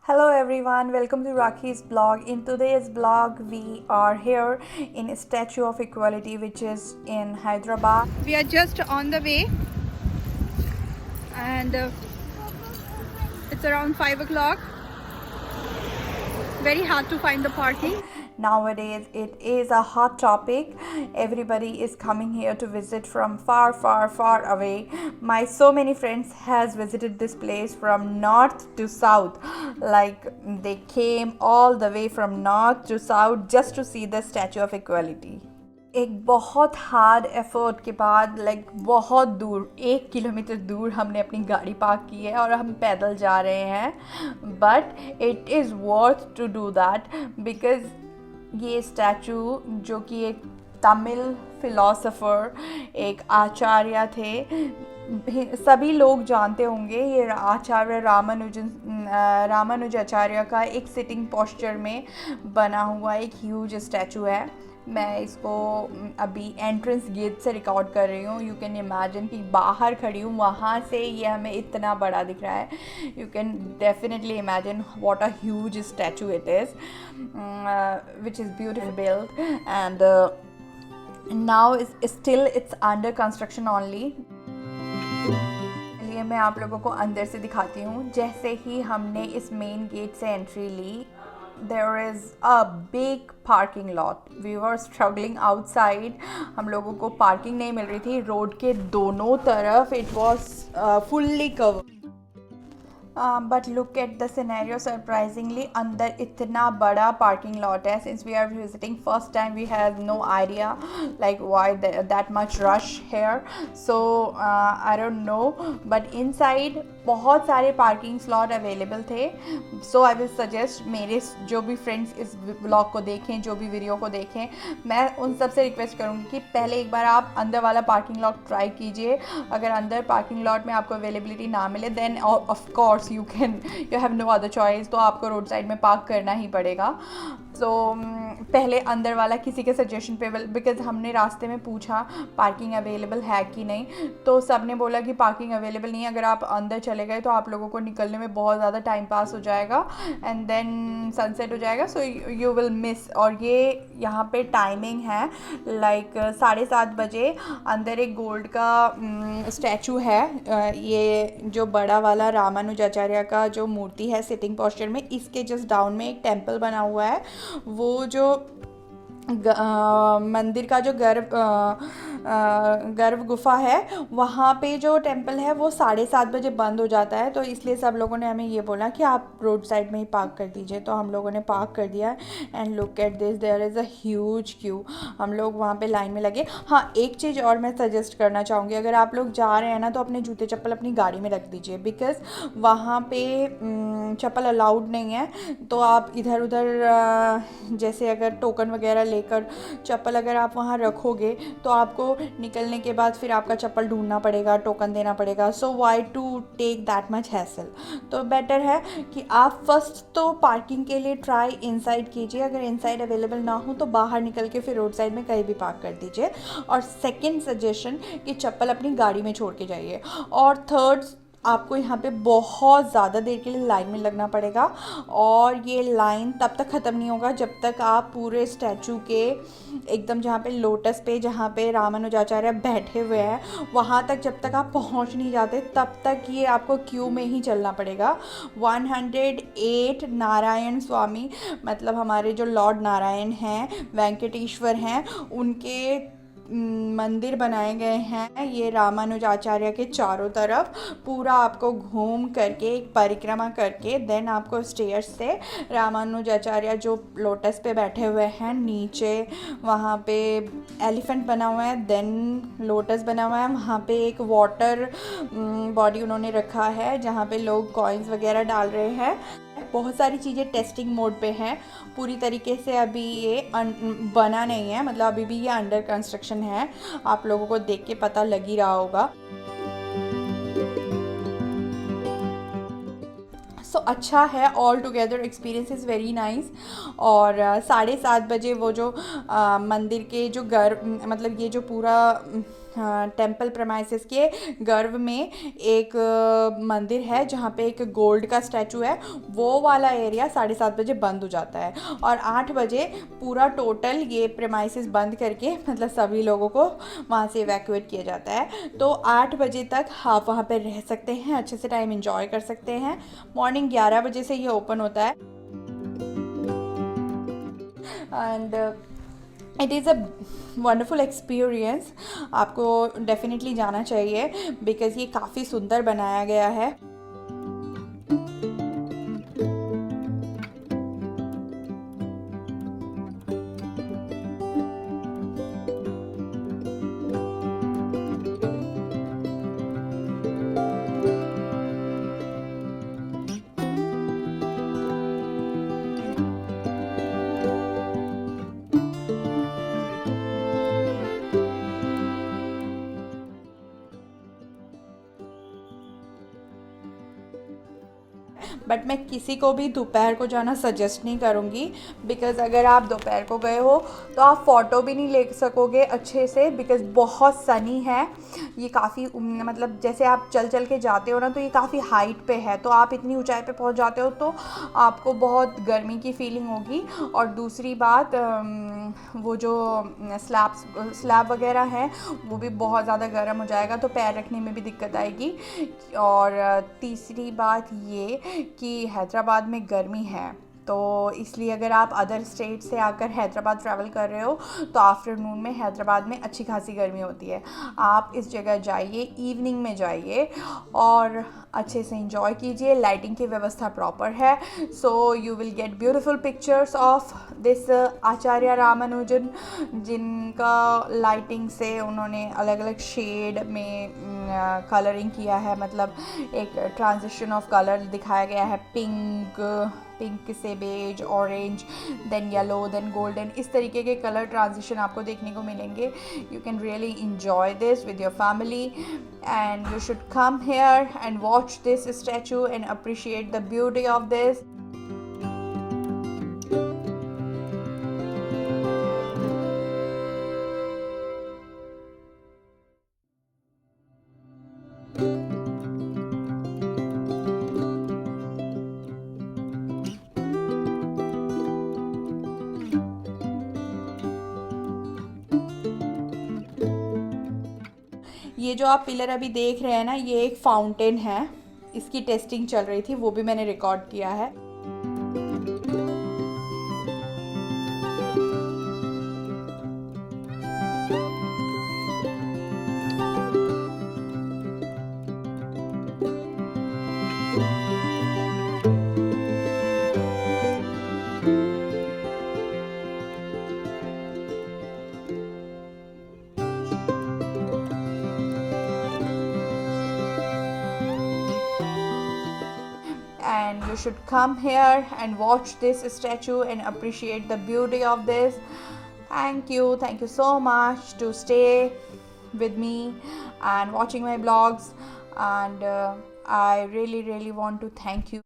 Hello everyone, welcome to Rakhi's blog. In today's blog, we are here in Statue of Equality, which is in Hyderabad. We are just on the way, and it's around 5 o'clock. Very hard to find the parking. Nowadays, it is a hot topic. Everybody is coming here to visit from far away. My so many friends has visited this place from north to south. Like they came all the way from north to south just to see the Statue of Equality. एक बहुत hard effort के बाद बहुत दूर 1 kilometre दूर हमने अपनी गाड़ी पार्क की है और हम पैदल जा रहे हैं, but it is worth to do that because ये स्टैचू जो कि एक तमिल फिलोसोफर एक आचार्य थे, सभी लोग जानते होंगे, ये आचार्य रामानुजाचार्य का एक सिटिंग पोस्चर में बना हुआ एक ह्यूज स्टैचू है. मैं इसको अभी एंट्रेंस गेट से रिकॉर्ड कर रही हूँ. यू कैन इमेजिन कि बाहर खड़ी हूँ, वहाँ से ये हमें इतना बड़ा दिख रहा है. You can definitely imagine what a huge statue it is, which is beautiful build and now still it's under construction only. चलिए मैं आप लोगों को अंदर से दिखाती हूँ. जैसे ही हमने इस मेन गेट से एंट्री ली, there is a big parking lot. We were struggling outside. हम लोगों को पार्किंग नहीं मिल रही थी. रोड के दोनों तरफ it was fully covered. But look at the scenario. Surprisingly अंदर इतना बड़ा पार्किंग लॉट है. Since we are visiting first time we have no idea like why that much rush here. So I don't know, but inside बहुत सारे parking slot available थे. सो I will suggest, मेरे जो भी फ्रेंड्स इस blog को देखें, जो भी वीडियो को देखें, मैं उन सब से रिक्वेस्ट करूँगी कि पहले एक बार आप अंदर वाला पार्किंग लॉट ट्राई कीजिए. अगर अंदर पार्किंग लॉट में आपको अवेलेबिलिटी ना मिले, then of course you have no other choice, तो आपको रोड साइड में पार्क करना ही पड़ेगा. सो पहले अंदर वाला किसी के सजेशन पे, बिकॉज हमने रास्ते में पूछा पार्किंग अवेलेबल है कि नहीं, तो सब ने बोला कि पार्किंग अवेलेबल नहीं है. अगर आप अंदर चले गए तो आप लोगों को निकलने में बहुत ज़्यादा टाइम पास हो जाएगा एंड देन सनसेट हो जाएगा. सो यू विल मिस. और ये यहाँ पे टाइमिंग है लाइक 7:30 बजे. अंदर एक गोल्ड का स्टैचू है. ये जो बड़ा वाला रामानुजाचार्य का जो मूर्ति है सिटिंग पोस्चर में, इसके जस्ट डाउन में एक टेम्पल बना हुआ है. वो जो मंदिर का जो गर्भ गुफा है, वहाँ पे जो टेम्पल है वो 7:30 बजे बंद हो जाता है. तो इसलिए सब लोगों ने हमें ये बोला कि आप रोड साइड में ही पार्क कर दीजिए. तो हम लोगों ने पार्क कर दिया and look at this, there is a huge queue. हम लोग वहाँ पे लाइन में लगे. हाँ, एक चीज़ और मैं सजेस्ट करना चाहूँगी, अगर आप लोग जा रहे हैं ना तो अपने जूते चप्पल अपनी गाड़ी में रख दीजिए, बिकॉज़ वहाँ पे चप्पल अलाउड नहीं है. तो आप इधर उधर जैसे अगर टोकन वगैरह लेकर चप्पल अगर आप वहाँ रखोगे तो आपको निकलने के बाद फिर आपका चप्पल ढूंढना पड़ेगा, टोकन देना पड़ेगा. So why to take that much hassle. तो बेटर है कि आप फर्स्ट तो पार्किंग के लिए ट्राई इनसाइड कीजिए. अगर इनसाइड अवेलेबल ना हो तो बाहर निकल के फिर रोड साइड में कहीं भी पार्क कर दीजिए. और सेकेंड सजेशन कि चप्पल अपनी गाड़ी में छोड़ के जाइए. और थर्ड, आपको यहाँ पे बहुत ज़्यादा देर के लिए लाइन में लगना पड़ेगा. और ये लाइन तब तक ख़त्म नहीं होगा जब तक आप पूरे स्टैचू के एकदम जहाँ पे लोटस पे, जहाँ पे रामानुजाचार्य बैठे हुए हैं, वहाँ तक जब तक आप पहुँच नहीं जाते तब तक ये आपको क्यू में ही चलना पड़ेगा. 108 नारायण स्वामी, मतलब हमारे जो लॉर्ड नारायण हैं, वेंकटेश्वर हैं, उनके मंदिर बनाए गए हैं ये रामानुजाचार्य के चारों तरफ. पूरा आपको घूम करके एक परिक्रमा करके देन आपको स्टेयर्स से रामानुजाचार्य जो लोटस पे बैठे हुए हैं, नीचे वहाँ पे एलिफेंट बना हुआ है, देन लोटस बना हुआ है, वहाँ पे एक वाटर बॉडी उन्होंने रखा है जहाँ पे लोग कॉइन्स वगैरह डाल रहे हैं. बहुत सारी चीज़ें टेस्टिंग मोड पे हैं. पूरी तरीके से अभी ये बना नहीं है, मतलब अभी भी ये अंडर कंस्ट्रक्शन है. आप लोगों को देख के पता लग ही रहा होगा. सो अच्छा है. All together experience is very nice. और 7:30 बजे वो जो मंदिर के जो मतलब ये जो पूरा टेम्पल प्रेमाइसेस के गर्व में एक मंदिर है जहाँ पे एक गोल्ड का स्टैचू है, वो वाला एरिया 7:30 बजे बंद हो जाता है और 8 बजे पूरा टोटल ये प्रेमाइसेस बंद करके मतलब सभी लोगों को वहाँ से इवैक्यूएट किया जाता है। तो 8 बजे तक आप वहाँ पे रह सकते हैं, अच्छे से टाइम एंजॉय कर सकते हैं। मॉर्निंग 11 बजे से ये ओपन होता है and it is a wonderful experience. आपको डेफिनेटली जाना चाहिए बिकॉज़ ये काफ़ी सुंदर बनाया गया है। बट मैं किसी को भी दोपहर को जाना सजेस्ट नहीं करूँगी बिकॉज़ अगर आप दोपहर को गए हो तो आप फ़ोटो भी नहीं ले सकोगे अच्छे से बिकॉज़ बहुत सनी है। ये काफ़ी मतलब जैसे आप चल चल के जाते हो ना तो ये काफ़ी हाइट पे है, तो आप इतनी ऊंचाई पे पहुंच जाते हो तो आपको बहुत गर्मी की फीलिंग होगी। और दूसरी बात वो जो स्लैब वगैरह है वो भी बहुत ज़्यादा गर्म हो जाएगा तो पैर रखने में भी दिक्कत आएगी। और तीसरी बात ये कि हैदराबाद में गर्मी है तो इसलिए अगर आप अदर स्टेट से आकर हैदराबाद ट्रैवल कर रहे हो तो आफ्टरनून में हैदराबाद में अच्छी खासी गर्मी होती है। आप इस जगह जाइए, इवनिंग में जाइए और अच्छे से एंजॉय कीजिए। लाइटिंग की व्यवस्था प्रॉपर है, so you will get beautiful pictures of this Acharya Ramanujan, जिनका लाइटिंग से उन्होंने अलग अलग शेड में कलरिंग किया है। मतलब एक ट्रांजिशन ऑफ कलर दिखाया गया है, पिंक से beige, orange, then yellow, then golden, इस तरीके के कलर ट्रांजिशन आपको देखने को मिलेंगे। You can really enjoy this with your family and you should come here and watch this statue and appreciate the beauty of this. ये जो आप पिलर अभी देख रहे हैं ना, ये एक फाउंटेन है, इसकी टेस्टिंग चल रही थी, वो भी मैंने रिकॉर्ड किया है। And you should come here and watch this statue and appreciate the beauty of this. Thank you so much to stay with me and watching my vlogs, and I really want to thank you.